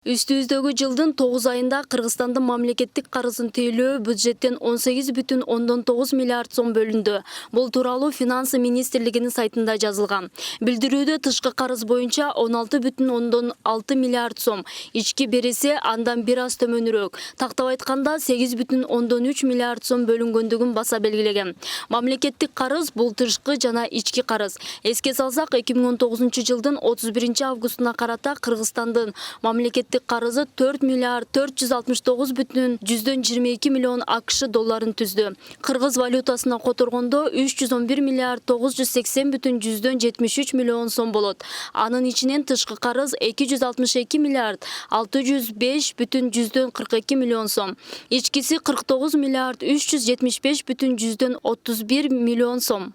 Үстүбүздөгү жылдын 9 айында Кыргызстандын мамлекеттик карызын төлөө бюджеттен 18,9 миллиард сом бөлүндү. Бул тууралуу Финансы министрлигинин сайтында жазылган. Билдирүүдө тышкы карыз боюнча 16,6 миллиард сом, ички бересе андан бир аз төмөнүрөөк. Тактап айтканда 8,3 миллиард сом бөлүнгөндүгүн баса белгилеген. Мамлекеттик карыз бул тышкы жана ички карыз. Эске салсак, 2019 жылдын 31 августуна карата Кыргызстандын мамлекеттик карызы 4 миллиард 469,22 миллион АКШ долларын түздү. Кыргыз валютасына которгондо 311 миллиард 980,73 миллион сом болот. Анын ичинен тышкы карыз 262 миллиард 605,42 миллион сом. Ичкиси 49 миллиард 375,31 миллион сом.